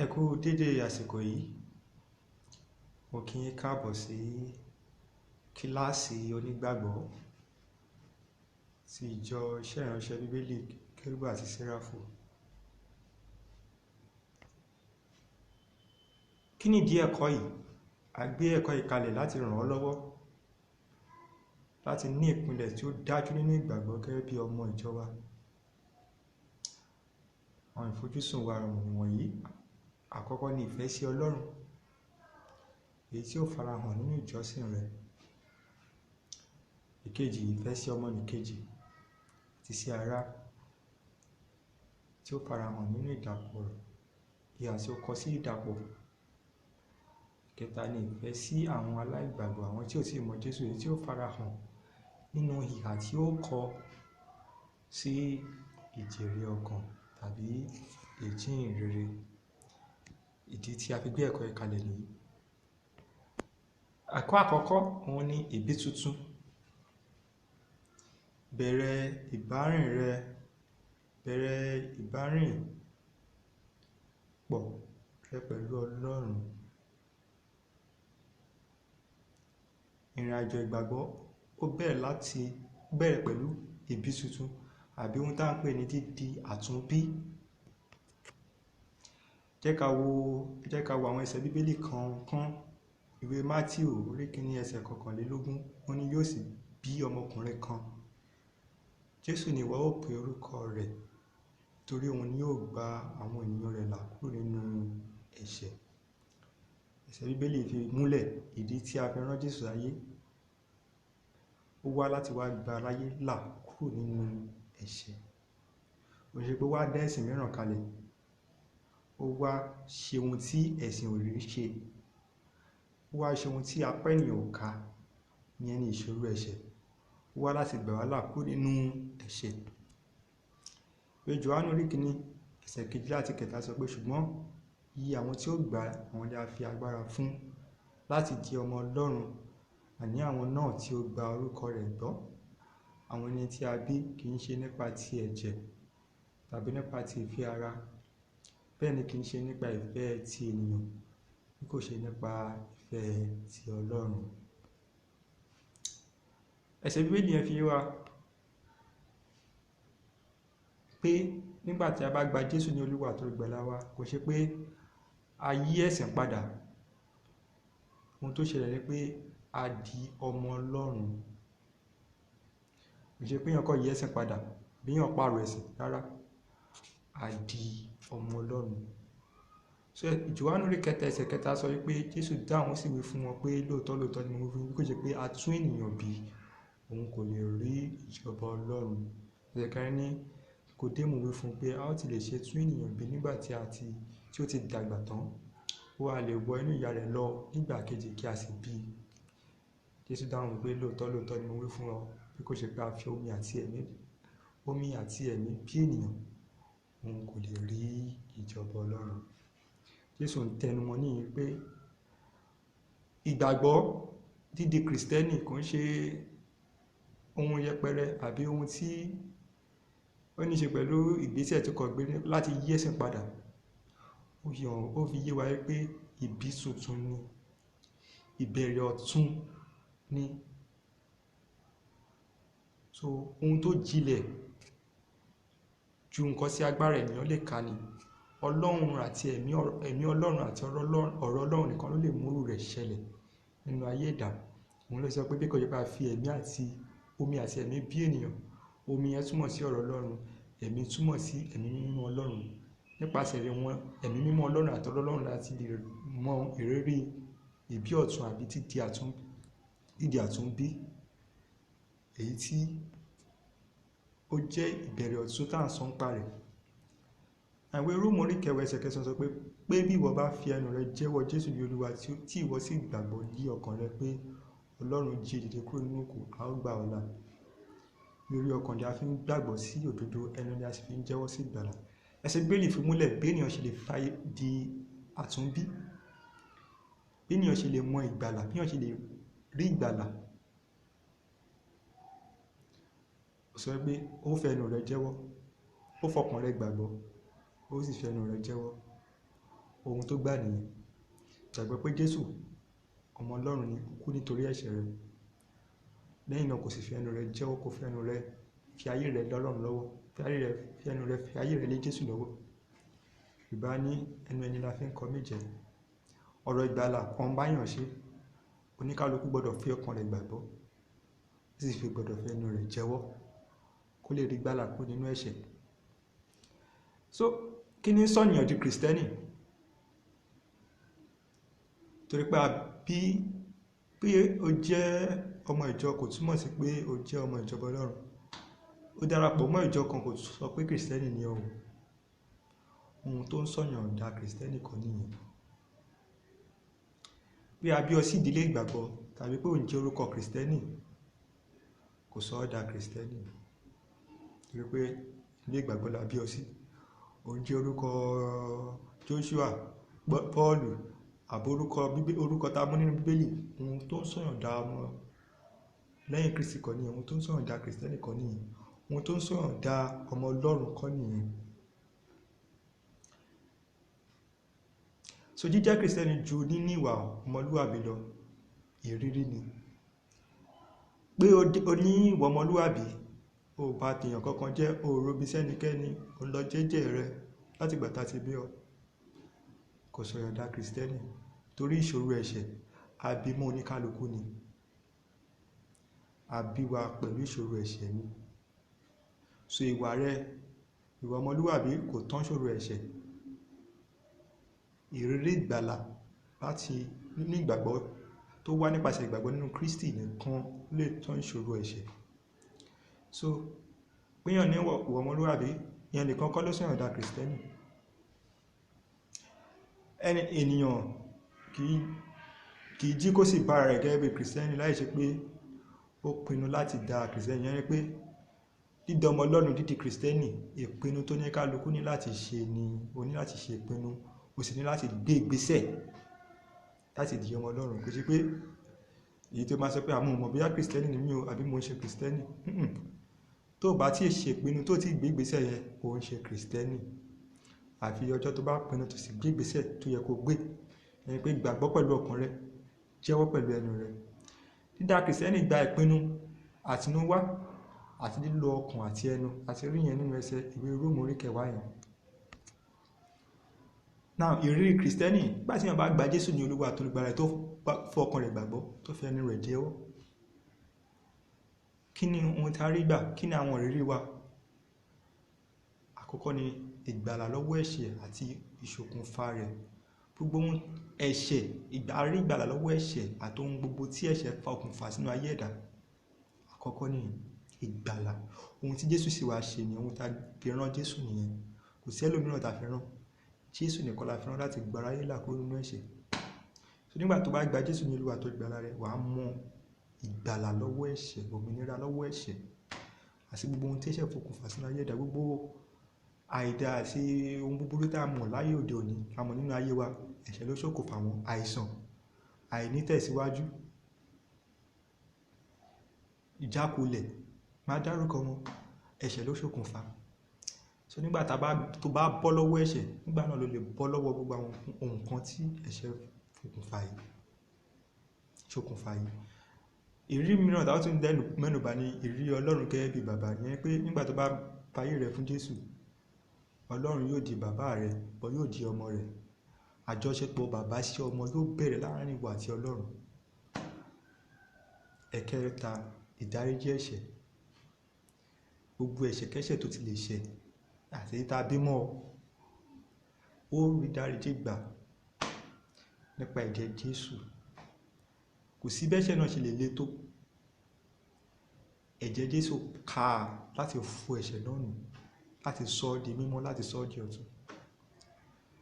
Ẹ kú dédé àsìkò yìí, mo kí yín káàbọ̀ sí kíláàsì onígbàgbọ́ ti ìjọ iṣẹ́ ìránṣẹ́ bíbélì Kérúbù àti Séráfù. Kí nìdí ẹ̀kọ́ yìí? A gbé ẹ̀kọ́ yìí kalẹ̀ láti ràn ọ́ lọ́wọ́ láti ní ìpìlẹ̀ tí ó dájú nínú ìgbàgbọ́ gẹ́gẹ́ bí ọmọ ìjọ wa. Àwọn ìfojúsùn wa wọ̀nyí: àkọ́kọ́ ni ìfẹ́ sí Ọlọ́run, èyí tí ó farahàn nínú ìjọsìn rẹ̀. Ìkejì, ìfẹ́ sí ọmọnìkejì àti sí ará, tí ó farahàn nínú ìdàpọ̀ ìhà tí ó kọ sí ìdàpọ̀. Ìkẹta ni ìfẹ́ sí àwọn aláìgbàgbọ́, àwọn tí ò tíì mọ Jésù, èyí tí ó farahàn nínú ìhà tí ó kọ sí ìjèrè ọkàn tàbí ìjíhìnrere. Ìdí tí a fi gbé ẹ̀kọ́ yìí kalẹ̀ nìyí. Ẹ̀kọ́ àkọ́kọ́ òun ni ìbí tuntun. Bẹ̀rẹ̀ ìbárìn pọ̀ rẹ pẹ̀lú Ọlọ́run. Ìrìnàjò ìgbàgbọ́ ó bẹ̀rẹ̀ pẹ̀lú ìbí tuntun, àbí ohun tá à ń pè ní dídi àtúnbí. Jẹ́ ká wo àwọn ẹsẹ̀ bíbélì kọ̀ọ̀kan. Ìwé Mátíù orí kìíní ẹsẹ̀ 21, ó ní yóò sì bí ọmọkùnrin kan. Jésù ni ìwọ ó pe orúkọ rẹ̀, torí òun ni yóò gba àwọn ènìyàn rẹ̀ là kúrò nínú ẹ̀ṣẹ̀. Ẹsẹ̀ bíbélì fi múlẹ̀ ìdí tí a fi rán Jésù ayé. Ó wá láti wá gba aráyé là kúrò nínú ẹ̀ṣẹ̀. Ó ṣe pé wá dá ẹ̀sìn mìíràn kalẹ̀. Ó wá ṣe ohun tí ẹ̀sìn ò rí ṣe. Ó wá ṣe ohun tí apá ènìyàn ò ká, ìyẹn ni ìṣòro ẹ̀ṣẹ̀. Ó wá láti gbà wá là kúrò nínú ẹ̀ṣẹ̀. Ìwé Jòhánù orí kìíní ẹsẹ̀ 2 àti 3 sọ pé ṣùgbọ́n iye àwọn tí ó gbà àwọn ni a fi agbára fún láti di ọmọ Ọlọ́run, àní àwọn náà tí ó gba orúkọ rẹ̀ gbọ́. Àwọn ẹni tí a bí kì í ṣe nípa ti ẹ̀jẹ̀ tàbí nípa ti ìfẹ́ ara, bẹ́ẹ̀ ni kì í ṣe nípa ìfẹ́ ti ènìyàn, bí kò ṣe nípa ìfẹ́ ti Ọlọ́run. Ẹsẹ̀ bíbélì yẹn fi yé wa pé nígbà tí a bá gba Jésù ní Olúwa àti Olùgbàlà wa, kò ṣe pé a yí ẹ̀sìn padà. Ohun tó ṣẹlẹ̀ ni pé a di ọmọ Ọlọ́run. Kò ṣe pé èèyàn kò yí ẹ̀sìn padà bí èèyàn pààrọ̀ ẹ̀sìn, rárá. A di ọmọ Ọlọ́run. Jòhánù orí 3 ẹsẹ̀ 3 sọ wípé Jésù dáhùn sì wí fún wọn pé lóòótọ́ ni mo wí fún yín, kò ṣe pé a tún ènìyàn bí, òun kò lè rí ìjọba Ọlọ́run. Ẹsẹ̀ 4 ní Níkódémù wí fún pé a ó ti lè ṣe tún ènìyàn bí nígbà tí ó ti dàgbà tán. Ó wá lè wọ inú ìyá rẹ̀ lọ nígbà kejì kí a sì bí. Jésù dáhùn wípé lóòótọ́ ni mo wí fún ọ, bí kò ṣe pé a fi omi àti ẹ̀mí bí ènìyàn, òun kò lè rí ìjọba Ọlọ́run. Jésù ń tẹnumọ́ níyìí pé ìgbàgbọ́, dídi Kristẹni kò ń ṣe ohun yẹpẹrẹ àbí ohun tí ó ní ṣe pẹ̀lú ìgbésẹ̀ tí kò gbé láti yí ẹ̀sìn padà. Ó fi yé wa pé ìbí tuntun ni, ìbẹ̀rẹ̀ ọ̀tun ni. Ohun tó jinlẹ̀ ju nǹkan sí agbára ènìyàn lè kà ni. Ọlọ́run àti ẹ̀mí Ọlọ́run àti ọ̀rọ̀ Ọlọ́run nìkan ló lè múrú rẹ̀ ṣẹlẹ̀ nínú ayé ẹ̀dá. Òun ló sọ pé bí kò yẹ bá fi omi àti ẹ̀mí bí ènìyàn. Omi yẹn túmọ̀ sí ọ̀rọ̀ Ọlọ́run, ẹ̀mí túmọ̀ sí ẹ̀mí mímọ́ Ọlọ́run. Nípasẹ̀ rẹ̀ wọn ẹ̀mí mímọ́ Ọlọ́run àti ọ̀rọ̀ Ọlọ́run láti lè mọ ìrírí ìbí ọ̀tun àbí dídi àtúnbí, èyí tí ó jẹ́ ìbẹ̀rẹ̀ ọ̀tun tá à ń sọ nípa rẹ̀. Ìwé Róòmù orí 9 ẹsẹ̀ 9 sọ pé bí ìwọ bá fi ẹnu rẹ jẹ́wọ́ Jésù ní Olúwa, tí ìwọ sì gbàgbọ́ ní ọkàn rẹ pé Ọlọ́run jí dìde kúrò nínú òkú, a ó gbà ọ́ là. Lórí ọkàn ni a fi ń gbàgbọ́ sí òdodo, ẹnu ni a sì fi ń jẹ́wọ́ sí ìgbàlà. Ẹsẹ̀ bíbélì fi múlẹ̀ bí ènìyàn ṣe lè di àtúnbí, bí ènìyàn ṣe lè mọ ìgbàlà, bí ènìyàn ṣe lè rí ìgbàlà. Ó sọ pé ó fẹ́ ẹnu rẹ jẹ́wọ́, ó fọkàn rẹ gbàgbọ́, ó sì fẹ́ ẹnu rẹ jẹ́wọ́. ohun tó gbà nìyẹn. Gbàgbọ́ pé Jésù ọmọ Ọlọ́run ni, ó kú nítorí ẹ̀ṣẹ̀ rẹ. Lẹ́yìn náà kò sì fi ẹnu rẹ jẹ́wọ́, kó fi ẹnu rẹ fi ayé rẹ lọ́lọ́run lọ́wọ́, fi ayé rẹ lé Jésù lọ́wọ́. Yorùbá ní ẹnu ẹni la fi ń kọ méje. Ọ̀rọ̀ ìgbàlà kan báyàn ṣe, oníkálukú gbọ́dọ̀ fi ọkàn rẹ̀ gbàgbọ́, ó sì fi gbọ́dọ̀ fi ẹnu rẹ̀ jẹ́wọ́ kó lè rí gbàlà kúrò nínú ẹ̀ṣẹ̀. So kí ni sọ̀yàn di Kristẹni? Torí pé o jẹ́ ọmọ ìjọ kò túmọ̀ sí pé o jẹ́ ọmọ ìjọba Ọlọ́run. Ó darapọ̀ mọ́ ìjọ kan kò sọ pé Kristẹni ni ọ́. Ohun tó ń sọ̀yàn dá Kristẹni kan nìyẹn. Bí a bí ọ sí ìdílé ìgbàgbọ́ tàbí pé ò ń jẹ́ orúkọ Kristẹni kò sọ ọ́ dá Kristẹni. Torí pé ilé ìgbàgbọ́ la bí ọ sí, ò ń jẹ́ orúkọ Joshua, Paulu, àbí orúkọ tá a mú nínú Bíbélì. Ohun tó ń sọ̀yàn dá ọmọ lẹ́yìn Kristi kan nìyẹn. Ohun tó ń sọ̀yàn dá Kristẹni kan nìyẹn. Ohun tó ń sọ̀yàn dá ọmọ Ọlọ́run kan nìyẹn. So jíjẹ́ Kristẹni ju níní ìwà ọmọlúwàbí lọ, ìrírí ni. Pé o ní ìwà ọmọlúwàbí, o bá tèèyàn kankan jẹ́, o robi sẹ́nikẹ́ni, o lọ jẹ́jẹ́ rẹ láti ìgbà tá ti bí ọ, kò sọ̀yàn dá Kristẹni. Torí ìṣòro ẹ̀ṣẹ̀ a bí mọ́ oníkálukú ni. A bí wa pẹ̀lú ìṣòro ẹ̀ṣẹ̀ ni. So ìwà ọmọlúwàbí kò tán ìṣòro ẹ̀ṣẹ̀. Ìrírí ìgbàlà láti nínú ìgbàgbọ́ tó wá nípasẹ̀ ìgbàgbọ́ nínú Kristi nìkan lè tán ìṣòro ẹ̀ṣẹ̀. So péyàn ní ìwà ọmọlúwàbí, ìyẹn nìkan kọ́ ló sọ̀yàn dá Kristẹni. Ènìyàn kì í jí kó sì bára rẹ̀ gẹ́gẹ́ bí Kristẹni láì ṣe pé ó pinnu láti dá Kristẹni. Ìyẹn ni pé dídá ọmọ Ọlọ́run, dídi Kristẹni, ìpinnu tó ní kálukú ní láti ṣe ni. O ní láti ṣe ìpinnu, o sì ní láti gbé ìgbésẹ̀ láti di ọmọ Ọlọ́run. Kò sí pé èyí tó máa sọ pé àmọ́ mọ̀ bóyá Kristẹni ni mí o àbí mo ń ṣe Kristẹni. Tó bá tí ì ṣe ìpinnu, tó ti gbé ìgbésẹ̀ yẹn, o ń ṣe Kristẹni. Àfi ọjọ́ tó bá pinnu tó sì gbé ìgbésẹ̀ tó yẹ kó gbé. Ẹni pé gbàgbọ́ pẹ̀lú ọkàn rẹ, jẹ́wọ́ pẹ̀lú ẹnu rẹ. Dídá Kristẹni gba ìpinnu àtinúwá àti lílo ọkàn àti ẹnu, àti rí yẹn nínú ẹsẹ̀ ìwé Róòmù orí 10 yẹn. Now ìrírí Kristẹni, nígbà tí èèyàn bá gba Jésù ní Olúwa àti Olùgbàlà tó fọ ọkàn rẹ̀ gbàgbọ́, tó fi ẹnu rẹ̀ jẹ́wọ́. Kí ni ohun tí a rí gbà? Kí ni àwọn ìrírí wa? Àkọ́kọ́ ni ìgbàlà lọ́wọ́ ẹ̀ṣẹ̀ àti ìṣokùnfà rẹ̀. Gbogbo ohun ẹ̀ṣẹ̀, a rí ìgbàlà lọ́wọ́ ẹ̀ṣẹ̀ àti ohun gbogbo tí ẹ̀ṣẹ̀ fa okùnfà sínú ayé ẹ̀dá. Àkọ́kọ́ ni ìgbàlà. Ohun tí Jésù sì wá ṣe ni ohun tí a fi rán Jésù nìyẹn. Kò sí ẹlòmíràn tá a fi rán. Jésù nìkan la fi rán láti gba aráyé là kúrò nínú ẹ̀ṣẹ̀. So nígbà tó bá gba Jésù ní Olúwa tó ìgbàlà rẹ̀, wàá mọ ìgbàlà lọ́wọ́ ẹ̀ṣẹ̀, òmìnira lọ́wọ́ ẹ̀ṣẹ̀ àti gbogbo ohun tí ẹ̀ṣẹ̀ fokùnfà sínú ayé ẹ̀dá. Gbogbo àìdá àti ohun búburú tá a mọ̀ láyé òde òní, a mọ̀ nínú ayé wa, ẹ̀ṣẹ̀ ló ṣokùnfà wọn. Àìsàn, àìnítẹ̀síwájú, ìjákulẹ̀, máa dárúkọ wọn, ẹ̀ṣẹ̀ ló ṣokùnfà. So nígbà tó bá bọ́ lọ́wọ́ ẹ̀ṣẹ̀, nígbà náà ló lè bọ́ lọ́wọ́ gbogbo àwọn ohun kan tí ẹ̀ṣẹ̀ ṣokùnfà yìí. Ìrírí mìíràn táwọn tún dẹnu mẹ́nubà ni ìrírí Ọlọ́run gẹ́gẹ́ bí bàbá. Ìyẹn pé nígbà tó bá fayé rẹ̀ fún Jésù, Ọlọ́run yóò di bàbá rẹ̀, bọ́ yóò di ọmọ rẹ̀. Àjọṣepọ̀ bàbá sí ọmọ yóò bẹ̀rẹ̀ láàárín ìwọ àti Ọlọ́run. Ẹ̀kẹta, ìdáríjì ẹ̀ṣẹ̀. Gbogbo ẹ̀ṣẹ̀kẹ́ṣẹ̀ tó ti lè ṣẹ̀ àti ìta bímọ, ó rí dáríjì gbà nípa ẹ̀jẹ̀ Jésù. Kò sí bẹ́ṣẹ̀ náà ṣe lè le tó. Ẹ̀jẹ̀ Jésù ká láti fọ ẹ̀ṣẹ̀ náà nù, láti sọ ọ́ di mímọ́, láti sọ ọ́ di ọ̀tun.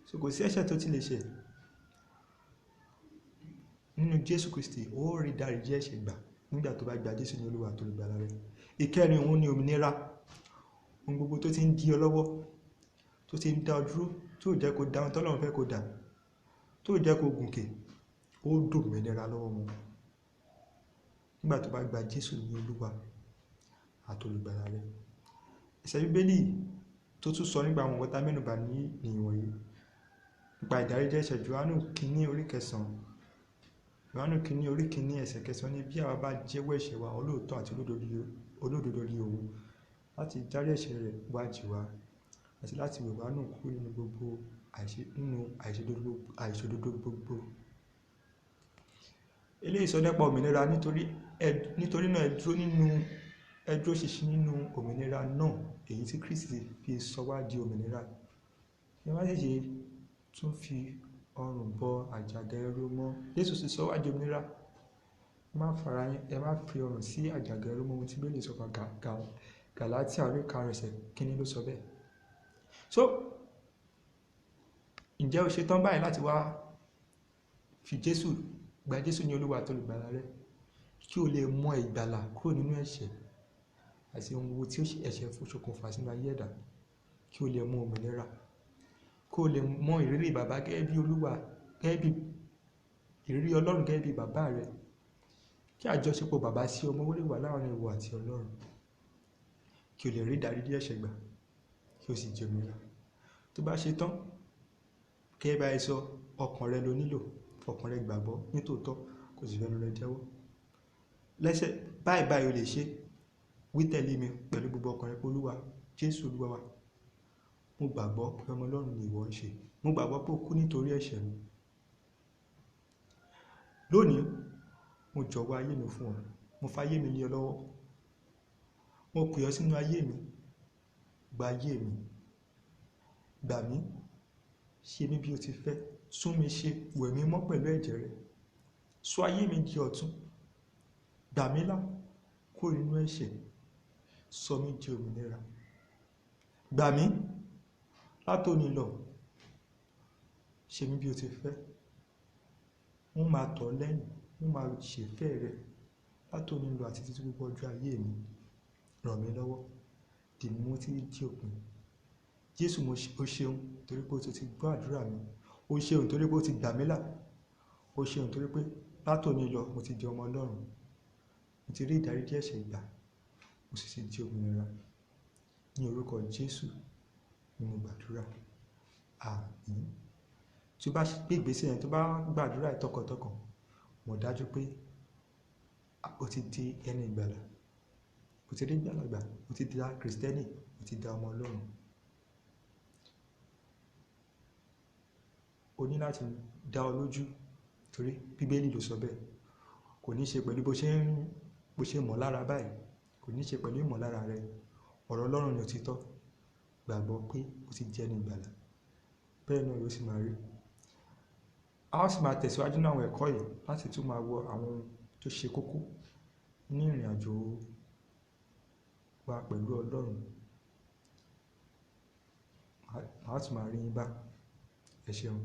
So kò sí ẹ̀ṣẹ̀ tó ti lè ṣẹ̀. Nínú Jésù Kristi, ó rí dáríjì ẹ̀ṣẹ̀ gbà nígbà tó bá gba Jésù ní Olúwa àti Olùgbàlà rẹ̀. Ìkẹrin, òun ni òmìnira. Ohun gbogbo tó ti ń dí ọ lọ́wọ́, tó ti ń dá ọ dúró, tó jẹ́ kó dá ohun tọ́lọ́run fẹ́ kó dà, tó jẹ́ kó gùnkè, ó dòmìnira lọ́wọ́ wọn nígbà tó bá gba Jésù ní Olúwa àti Olùgbàlà rẹ̀. Ẹsẹ̀ Bíbélì tó tún sọ nígbà àwọn ọ̀tá mẹ́nubà ní ìwọ̀nyí nípa ìdáríjì ẹ̀ṣẹ̀. Jòhánù kínní orí 9, Jòhánù kínní orí 1 ẹsẹ̀ 9 ní bí àwa bá jẹ́wọ́ ẹ̀ṣẹ̀ wa, olóòótọ́ àti olódodo ni òun láti dárí ẹ̀ṣẹ̀ rẹ̀ wá jì wá àti láti wẹ̀ wá nù kúrò nínú gbogbo àìṣòdodo gbogbo. Eléyìí sọ nípa òmìnira, nítorí náà ẹ dúró ṣinṣin nínú òmìnira náà èyí tí Kristi fi sọ wá di òmìnira. Ẹ má ṣe tún fi ọrùn bọ àjàgà ẹrú mọ́. Jésù sì sọ wá di òmìnira. Ẹ má fi ọrùn sí àjàgà ẹrú mọ́, ohun tí Bíbélì sọ fún Gálátíà orí 5 ẹsẹ̀ 1 ló sọ bẹ́ẹ̀. So ǹjẹ́ o ṣe tán báyìí láti wá gba Jésù ní Olúwa àti olùgbàlà rẹ kí o lè mọ ìgbàlà kúrò nínú ẹ̀ṣẹ̀ àti ohun gbogbo tí ẹ̀ṣẹ̀ ṣokùnfà sínú ayé ẹ̀dá, kí o lè mọ òmìnira, kí o lè mọ ìrírí bàbá gẹ́gẹ́ bí Olúwa, gẹ́gẹ́ bí ìrírí Ọlọ́run gẹ́gẹ́ bí bàbá rẹ, kí àjọṣepọ̀ bàbá sí ọmọ ó lè wà láàrin ìwọ àti Ọlọ́run, kí o lè rí ìdáríjì ẹ̀ṣẹ̀ gbà kí o sì jẹ́ òmìnira. Tó bá ṣe tán, gẹ́gẹ́ bá ẹ sọ, ọkàn rẹ ló nílò, ọkàn rẹ gbàgbọ́ nítòótọ́ kò sì fẹnu rẹ jẹ́wọ́. Lẹ́sẹ̀ báyìí o lè ṣe, wí tẹ̀lé mi pẹ̀lú gbogbo ọkàn rẹ pé Olúwa Jésù Olúwa wa, mo gbàgbọ́ pé ọmọ Ọlọ́run ni ìwọ ń ṣe, mo gbàgbọ́ pé o kú nítorí ẹ̀ṣẹ̀ mi. Lónìí mo jọ̀wọ́ ayé mi fún ọ, mo fayé mi lé ọ lọ́wọ́, mo pè ọ sínú ayé mi, gba ayé mi, gbà mí, ṣe mí bí o ti fẹ́, tún mi ṣe, wẹ̀ mí mọ́ pẹ̀lú ẹ̀jẹ̀ rẹ, sọ ayé mi di ọ̀tun, gbà mí là kúrò nínú ẹ̀ṣẹ̀, sọ mí di òmìnira. Gbà mí látòní lọ, ṣe mí bí o ti fẹ́, mo máa tọ̀ lẹ́yìn, mo máa ṣèfẹ́ rẹ látòní lọ àti títí gbogbo ọjọ́ ayé mi. Ràn mí lọ́wọ́, dì mí mú títí di òpin. Jésù o ṣeun torí pé o ti gbọ́ àdúrà mi, o ṣeun torí pé o ti gbà mí là, o ṣeun torí pé látòní lọ mo ti di ọmọ Ọlọ́run, mo ti rí ìdáríjì ẹ̀ṣẹ̀ gbà, mo sì ti di òmìnira. Ní orúkọ Jésù ni mo gbàdúrà. Àmín. Tí o bá gbé ìgbésẹ̀ yẹn, tó bá gbàdúrà tọkàntọkàn, mọ̀ dájú pé o ti di ẹni ìgbàlà, o ti rí ìgbàlà gbà, o ti di Kristẹni, o ti di ọmọ Ọlọ́run. O ní láti dá ọ lójú torí Bíbélì ló sọ bẹ́ẹ̀. Kò ní ṣe pẹ̀lú bó ṣe mọ̀ lára báyìí, kò ní ṣe pẹ̀lú ìmọ̀lára rẹ. Ọ̀rọ̀ Ọlọ́run ni òtítọ́. Gbàgbọ́ pé o ti di ẹni ìgbàlà, bẹ́ẹ̀ náà ló sì máa rí. A ó sì máa tẹ̀síwájú ní àwọn ẹ̀kọ́ yìí láti tún máa wo àwọn ohun tó ṣe kókó ní ìrìn àjò wa pẹ̀lú Ọlọ́run. A ó sì máa rí yín bá. Ẹ ṣeun.